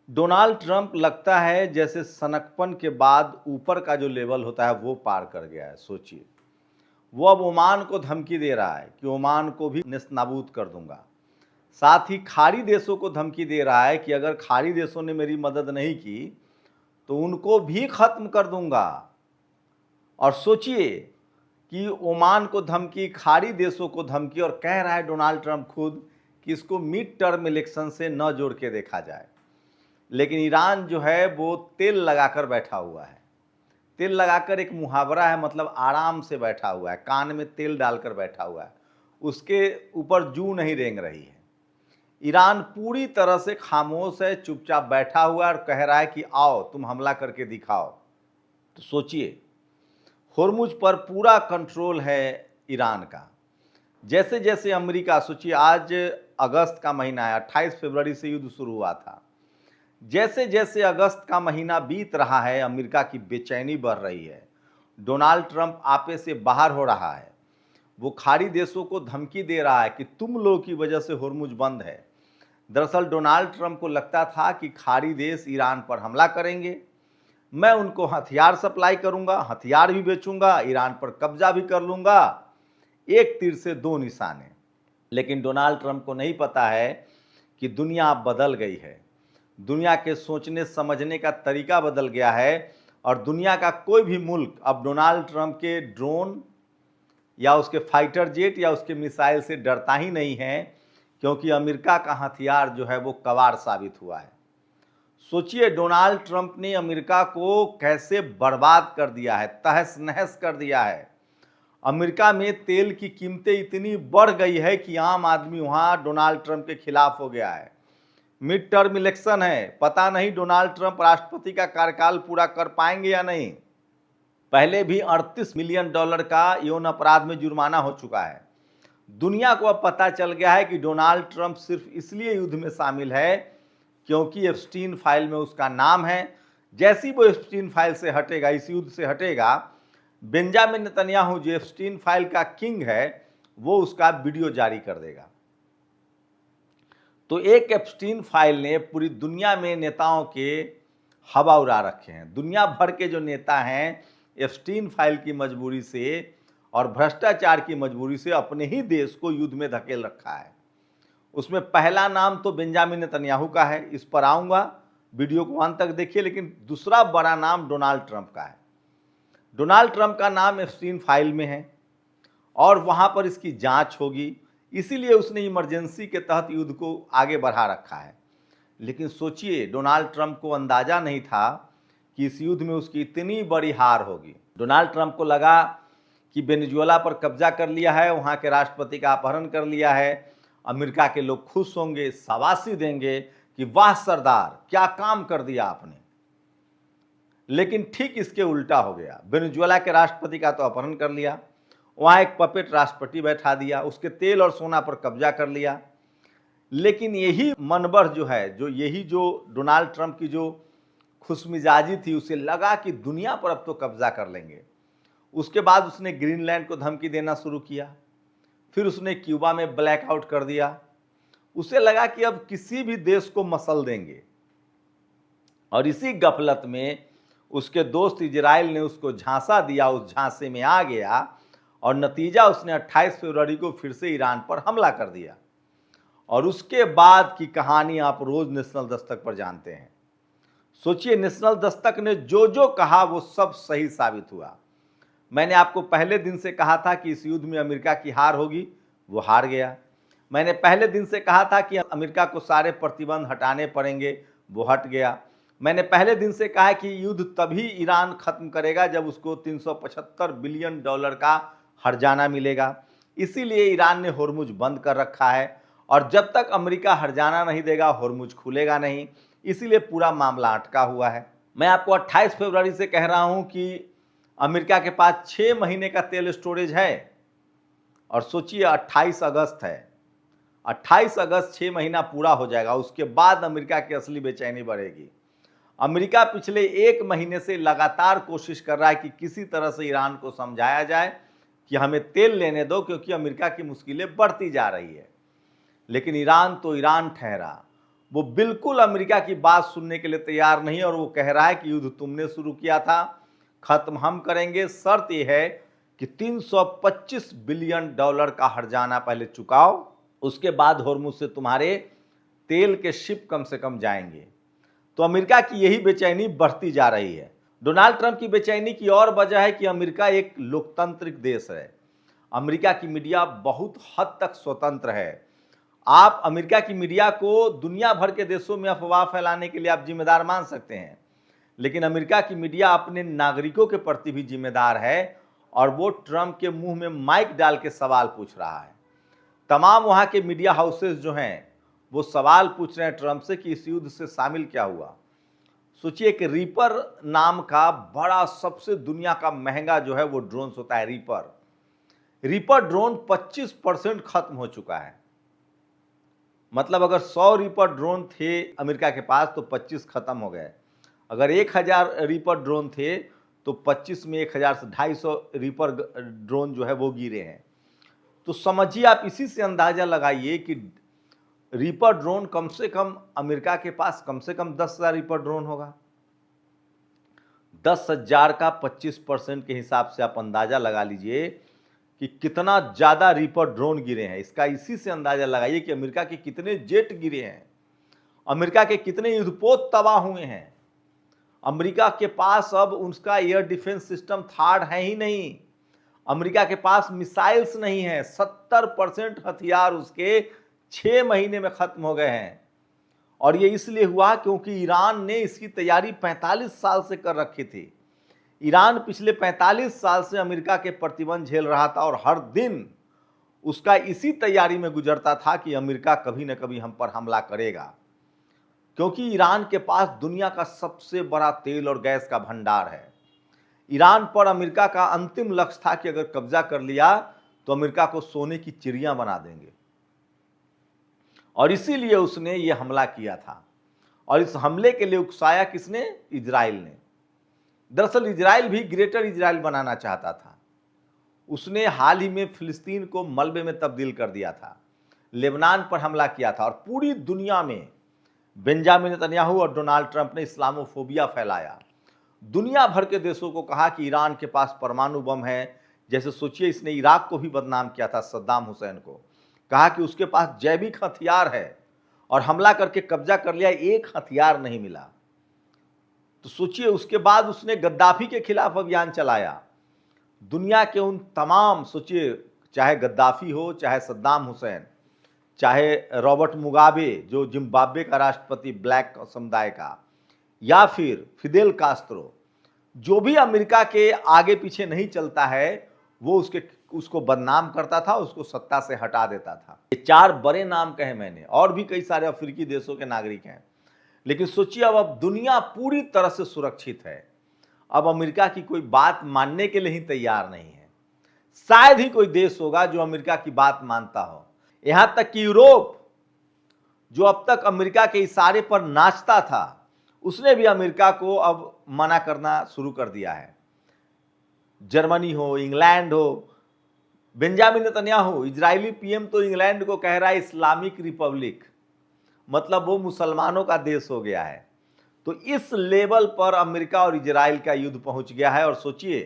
Donald Trump लगता है जैसे सनकपन के बाद ऊपर का जो लेवल होता है वो पार कर गया है। सोचिए, वो अब ओमान को धमकी दे रहा है कि ओमान को भी नेस्तनाबूद कर दूंगा। साथ ही खाड़ी देशों को धमकी दे रहा है कि अगर खाड़ी देशों ने मेरी मदद नहीं की तो उनको भी खत्म कर दूंगा। और सोचिए कि ओमान को धमकी, खाड़ी देशों को धमकी, और कह रहा है डोनाल्ड ट्रंप खुद कि इसको मिड टर्म इलेक्शन से न जोड़ के देखा जाए। लेकिन ईरान जो है वो तेल लगाकर बैठा हुआ है। तेल लगाकर एक मुहावरा है, मतलब आराम से बैठा हुआ है, कान में तेल डालकर बैठा हुआ है, उसके ऊपर जू नहीं रेंग रही है। ईरान पूरी तरह से खामोश है, चुपचाप बैठा हुआ है और कह रहा है कि आओ तुम हमला करके दिखाओ। तो सोचिए, होर्मुज पर पूरा कंट्रोल है ईरान का। जैसे जैसे अमेरिका, सोचिए आज अगस्त का महीना है, 28 फरवरी से युद्ध शुरू हुआ था। जैसे जैसे अगस्त का महीना बीत रहा है, अमेरिका की बेचैनी बढ़ रही है। डोनाल्ड ट्रंप आपे से बाहर हो रहा है। वो खाड़ी देशों को धमकी दे रहा है कि तुम लोगों की वजह से होर्मुज बंद है। दरअसल डोनाल्ड ट्रंप को लगता था कि खाड़ी देश ईरान पर हमला करेंगे, मैं उनको हथियार सप्लाई करूंगा, हथियार भी बेचूंगा, ईरान पर कब्जा भी कर लूंगा। एक तीर से दो निशाने। लेकिन डोनाल्ड ट्रंप को नहीं पता है कि दुनिया अब बदल गई है। दुनिया के सोचने समझने का तरीका बदल गया है और दुनिया का कोई भी मुल्क अब डोनाल्ड ट्रंप के ड्रोन या उसके फाइटर जेट या उसके मिसाइल से डरता ही नहीं है, क्योंकि अमेरिका का हथियार जो है वो कबाड़ साबित हुआ है। सोचिए, डोनाल्ड ट्रंप ने अमेरिका को कैसे बर्बाद कर दिया है, तहस नहस कर दिया है। अमेरिका में तेल की कीमतें इतनी बढ़ गई है कि आम आदमी वहां डोनाल्ड ट्रंप के खिलाफ हो गया है। मिड टर्म इलेक्शन है, पता नहीं डोनाल्ड ट्रंप राष्ट्रपति का कार्यकाल पूरा कर पाएंगे या नहीं। पहले भी $38 मिलियन का यौन अपराध में जुर्माना हो चुका है। दुनिया को अब पता चल गया है कि डोनाल्ड ट्रंप सिर्फ इसलिए युद्ध में शामिल है क्योंकि एप्स्टीन फाइल में उसका नाम है। जैसी वो एप्स्टीन फाइल से हटेगा, इस युद्ध से हटेगा, बेंजामिन नेतन्याहू जो एप्स्टीन फाइल का किंग है वो उसका वीडियो जारी कर देगा। तो एक एप्स्टीन फाइल ने पूरी दुनिया में नेताओं के हवा उड़ा रखे हैं। दुनिया भर के जो नेता हैं एप्स्टीन फाइल की मजबूरी से और भ्रष्टाचार की मजबूरी से अपने ही देश को युद्ध में धकेल रखा है। उसमें पहला नाम तो बेंजामिन नेतन्याहू का है, इस पर आऊंगा, वीडियो को अंत तक देखिए। लेकिन दूसरा बड़ा नाम डोनाल्ड ट्रंप का है। डोनाल्ड ट्रंप का नाम एप्स्टीन फाइल में है और वहां पर इसकी जांच होगी, इसीलिए उसने इमरजेंसी के तहत युद्ध को आगे बढ़ा रखा है। लेकिन सोचिए, डोनाल्ड ट्रंप को अंदाजा नहीं था कि इस युद्ध में उसकी इतनी बड़ी हार होगी। डोनाल्ड ट्रंप को लगा कि वेनेजुएला पर कब्जा कर लिया है, वहां के राष्ट्रपति का अपहरण कर लिया है, अमेरिका के लोग खुश होंगे, शाबाशी देंगे कि वाह सरदार, क्या काम कर दिया आपने। लेकिन ठीक इसके उल्टा हो गया। वेनेजुएला के राष्ट्रपति का तो अपहरण कर लिया, वहां एक पपेट राष्ट्रपति बैठा दिया, उसके तेल और सोना पर कब्जा कर लिया। लेकिन यही मनबर जो है, जो डोनाल्ड ट्रंप की जो खुशमिजाजी थी, उसे लगा कि दुनिया पर अब तो कब्जा कर लेंगे। उसके बाद उसने ग्रीनलैंड को धमकी देना शुरू किया, फिर उसने क्यूबा में ब्लैकआउट कर दिया। उसे लगा कि अब किसी भी देश को मसल देंगे। और इसी गफलत में उसके दोस्त इजराइल ने उसको झांसा दिया, उस झांसे में आ गया और नतीजा उसने 28 फरवरी को फिर से ईरान पर हमला कर दिया। और उसके बाद की कहानी आप रोज नेशनल दस्तक पर जानते हैं। सोचिए, नेशनल दस्तक ने जो जो कहा वो सब सही साबित हुआ। मैंने आपको पहले दिन से कहा था कि इस युद्ध में अमेरिका की हार होगी, वो हार गया। मैंने पहले दिन से कहा था कि अमेरिका को सारे प्रतिबंध हटाने पड़ेंगे, वो हट गया। मैंने पहले दिन से कहा कि युद्ध तभी ईरान खत्म करेगा जब उसको $375 बिलियन का हर्जाना मिलेगा। इसीलिए ईरान ने होर्मुज बंद कर रखा है और जब तक अमेरिका हर्जाना नहीं देगा होर्मुज खुलेगा नहीं। इसीलिए पूरा मामला अटका हुआ है। मैं आपको 28 फरवरी से कह रहा हूं कि अमेरिका के पास 6 महीने का तेल स्टोरेज है और सोचिए 28 अगस्त है, 28 अगस्त 6 महीना पूरा हो जाएगा। उसके बाद अमेरिका की असली बेचैनी बढ़ेगी। अमेरिका पिछले 1 महीने से लगातार कोशिश कर रहा है कि किसी तरह से ईरान को समझाया जाए कि हमें तेल लेने दो, क्योंकि अमेरिका की मुश्किलें बढ़ती जा रही है। लेकिन ईरान तो ईरान ठहरा, वो बिल्कुल अमेरिका की बात सुनने के लिए तैयार नहीं है और वो कह रहा है कि युद्ध तुमने शुरू किया था, खत्म हम करेंगे, शर्त यह है कि 325 बिलियन डॉलर का हर्जाना पहले चुकाओ, उसके बाद होर्मुज से तुम्हारे तेल के शिप कम से कम जाएंगे। तो अमेरिका की यही बेचैनी बढ़ती जा रही है। डोनाल्ड ट्रंप की बेचैनी की और वजह है कि अमेरिका एक लोकतांत्रिक देश है। अमेरिका की मीडिया बहुत हद तक स्वतंत्र है। आप अमेरिका की मीडिया को दुनिया भर के देशों में अफवाह फैलाने के लिए आप जिम्मेदार मान सकते हैं, लेकिन अमेरिका की मीडिया अपने नागरिकों के प्रति भी जिम्मेदार है और वो ट्रंप के मुंह में माइक डाल के सवाल पूछ रहा है। तमाम वहां के मीडिया हाउसेस जो हैं वो सवाल पूछ रहे हैं ट्रंप से कि इस युद्ध से शामिल क्या हुआ। सोचिए कि रीपर नाम का बड़ा सबसे दुनिया का महंगा जो है वो ड्रोन होता है रीपर ड्रोन 25% खत्म हो चुका है। मतलब अगर 100 रीपर ड्रोन थे अमेरिका के पास तो 25 खत्म हो गए। अगर 1000 रीपर ड्रोन थे तो 25 में 1000 से 250 रीपर ड्रोन जो है वो गिरे हैं। तो समझिए आप इसी से अंदाजा लगाइए कि रीपर ड्रोन कम से कम अमेरिका के पास कम से कम 10,000 रीपर ड्रोन होगा। 10,000 का 25% के हिसाब से आप अंदाजा लगा लीजिए कि कितना ज्यादा रीपर ड्रोन गिरे हैं। इसका इसी से अंदाजा लगाइए कि अमेरिका के कितने जेट गिरे हैं, अमेरिका के कितने युद्धपोत तबाह हुए हैं। अमेरिका के पास अब उसका एयर डिफेंस सिस्टम थार्ड है ही नहीं। अमेरिका के पास मिसाइल्स नहीं है। 70% हथियार उसके 6 महीने में खत्म हो गए हैं। और ये इसलिए हुआ क्योंकि ईरान ने इसकी तैयारी 45 साल से कर रखी थी। ईरान पिछले 45 साल से अमेरिका के प्रतिबंध झेल रहा था और हर दिन उसका इसी तैयारी में गुजरता था कि अमेरिका कभी न कभी हम पर हमला करेगा, क्योंकि ईरान के पास दुनिया का सबसे बड़ा तेल और गैस का भंडार है। ईरान पर अमेरिका का अंतिम लक्ष्य था कि अगर कब्जा कर लिया तो अमेरिका को सोने की चिड़िया बना देंगे, और इसीलिए उसने ये हमला किया था। और इस हमले के लिए उकसाया किसने? इजराइल ने। दरअसल इजराइल भी ग्रेटर इजराइल बनाना चाहता था। उसने हाल ही में फिलिस्तीन को मलबे में तब्दील कर दिया था, लेबनान पर हमला किया था, और पूरी दुनिया में बेंजामिन नेतन्याहू और डोनाल्ड ट्रंप ने इस्लामोफोबिया फैलाया। दुनिया भर के देशों को कहा कि ईरान के पास परमाणु बम है। जैसे सोचिए, इसने इराक को भी बदनाम किया था, सद्दाम हुसैन को कहा कि उसके पास जैविक हथियार है, और हमला करके कब्जा कर लिया, एक हथियार नहीं मिला। तो सोचिए, उसके बाद उसने गद्दाफी के खिलाफ अभियान चलाया। दुनिया के उन तमाम, सोचिए, चाहे गद्दाफी हो, चाहे सद्दाम हुसैन, चाहे रॉबर्ट मुगाबे जो जिम्बाब्वे का राष्ट्रपति ब्लैक समुदाय का, या फिर फिदेल कास्त्रो, जो भी अमेरिका के आगे पीछे नहीं चलता है वो उसको बदनाम करता था, उसको सत्ता से हटा देता था। ये 4 बड़े नाम कहे मैंने, और भी कई सारे अफ्रीकी देशों के नागरिक हैं। लेकिन सोचिए, अब दुनिया पूरी तरह से सुरक्षित है। अब अमेरिका की कोई बात मानने के लिए ही तैयार नहीं है। शायद ही कोई देश होगा जो अमेरिका की बात मानता हो। यहां तक कि यूरोप, जो अब तक अमेरिका के इशारे पर नाचता था, उसने भी अमेरिका को अब मना करना शुरू कर दिया है। जर्मनी हो, इंग्लैंड हो, बेंजामिन नेतन्याहू इजरायली पीएम तो इंग्लैंड को कह रहा है इस्लामिक रिपब्लिक, मतलब वो मुसलमानों का देश हो गया है। तो इस लेवल पर अमेरिका और इजराइल का युद्ध पहुंच गया है। और सोचिए,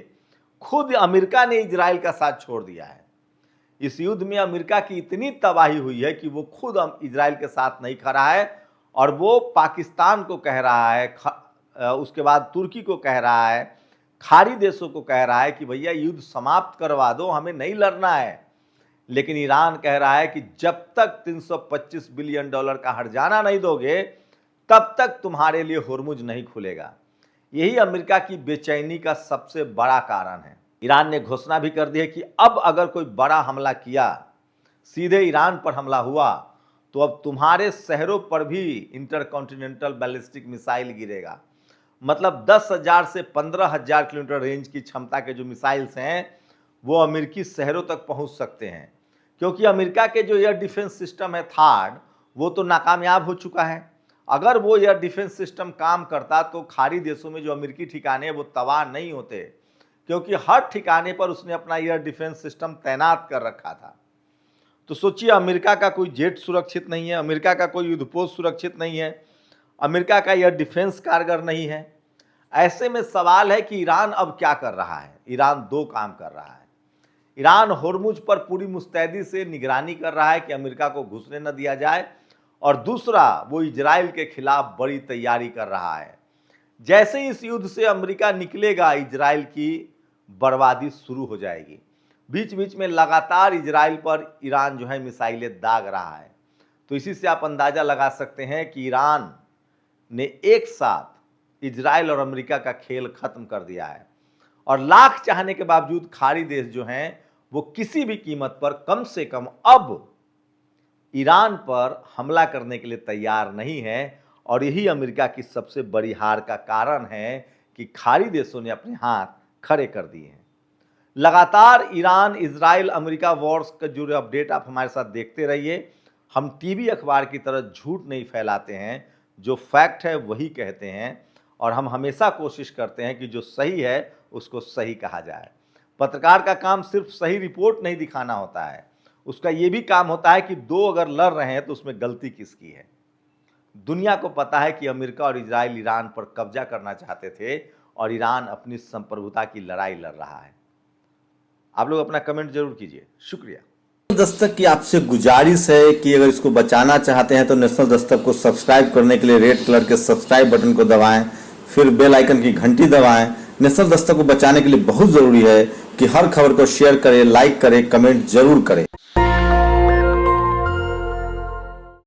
खुद अमेरिका ने इजराइल का साथ छोड़ दिया है। इस युद्ध में अमेरिका की इतनी तबाही हुई है कि वो खुद इजराइल के साथ नहीं खड़ा है, और वो पाकिस्तान को कह रहा है, उसके बाद तुर्की को कह रहा है, खाड़ी देशों को कह रहा है कि भैया युद्ध समाप्त करवा दो, हमें नहीं लड़ना है। लेकिन ईरान कह रहा है कि जब तक 325 बिलियन डॉलर का हर्जाना नहीं दोगे तब तक तुम्हारे लिए होर्मुज नहीं खुलेगा। यही अमेरिका की बेचैनी का सबसे बड़ा कारण है। ईरान ने घोषणा भी कर दी है कि अब अगर कोई बड़ा हमला किया, सीधे ईरान पर हमला हुआ, तो अब तुम्हारे शहरों पर भी इंटरकॉन्टिनेंटल बैलिस्टिक मिसाइल गिरेगा। मतलब 10,000 से 15,000 किलोमीटर रेंज की क्षमता के जो मिसाइल्स हैं वो अमेरिकी शहरों तक पहुंच सकते हैं, क्योंकि अमेरिका के जो एयर डिफेंस सिस्टम है थार्ड, वो तो नाकामयाब हो चुका है। अगर वो एयर डिफेंस सिस्टम काम करता तो खाड़ी देशों में जो अमेरिकी ठिकाने वो तबाह नहीं होते, क्योंकि हर ठिकाने पर उसने अपना एयर डिफेंस सिस्टम तैनात कर रखा था। तो सोचिए, अमेरिका का कोई जेट सुरक्षित नहीं है, अमेरिका का कोई युद्धपोत सुरक्षित नहीं है, अमेरिका का यह डिफेंस कारगर नहीं है। ऐसे में सवाल है कि ईरान अब क्या कर रहा है। ईरान दो काम कर रहा है। ईरान होर्मुज पर पूरी मुस्तैदी से निगरानी कर रहा है कि अमेरिका को घुसने न दिया जाए, और दूसरा वो इजराइल के खिलाफ बड़ी तैयारी कर रहा है। जैसे ही इस युद्ध से अमेरिका निकलेगा, इजराइल की बर्बादी शुरू हो जाएगी। बीच बीच में लगातार इजराइल पर ईरान जो है मिसाइलें दाग रहा है। तो इसी से आप अंदाजा लगा सकते हैं कि ईरान ने एक साथ इजराइल और अमेरिका का खेल खत्म कर दिया है, और लाख चाहने के बावजूद खाड़ी देश जो हैं वो किसी भी कीमत पर कम से कम अब ईरान पर हमला करने के लिए तैयार नहीं है। और यही अमेरिका की सबसे बड़ी हार का कारण है कि खाड़ी देशों ने अपने हाथ खड़े कर दिए हैं। लगातार ईरान इजराइल अमेरिका वॉर्स का जो अपडेट आप हमारे साथ देखते रहिए। हम टीवी अखबार की तरह झूठ नहीं फैलाते हैं, जो फैक्ट है वही कहते हैं, और हम हमेशा कोशिश करते हैं कि जो सही है उसको सही कहा जाए। पत्रकार का काम सिर्फ सही रिपोर्ट नहीं दिखाना होता है, उसका ये भी काम होता है कि दो अगर लड़ रहे हैं तो उसमें गलती किसकी है। दुनिया को पता है कि अमेरिका और इजराइल ईरान पर कब्जा करना चाहते थे, और ईरान अपनी संप्रभुता की लड़ाई लड़ रहा है। आप लोग अपना कमेंट जरूर कीजिए। शुक्रिया। दस्तक की आपसे गुजारिश है कि अगर इसको बचाना चाहते हैं तो नेशनल दस्तक को सब्सक्राइब करने के लिए रेड कलर के सब्सक्राइब बटन को दबाएं, फिर बेल आइकन की घंटी दबाएं। नेशनल दस्तक को बचाने के लिए बहुत जरूरी है कि हर खबर को शेयर करें, लाइक करें, कमेंट जरूर करें।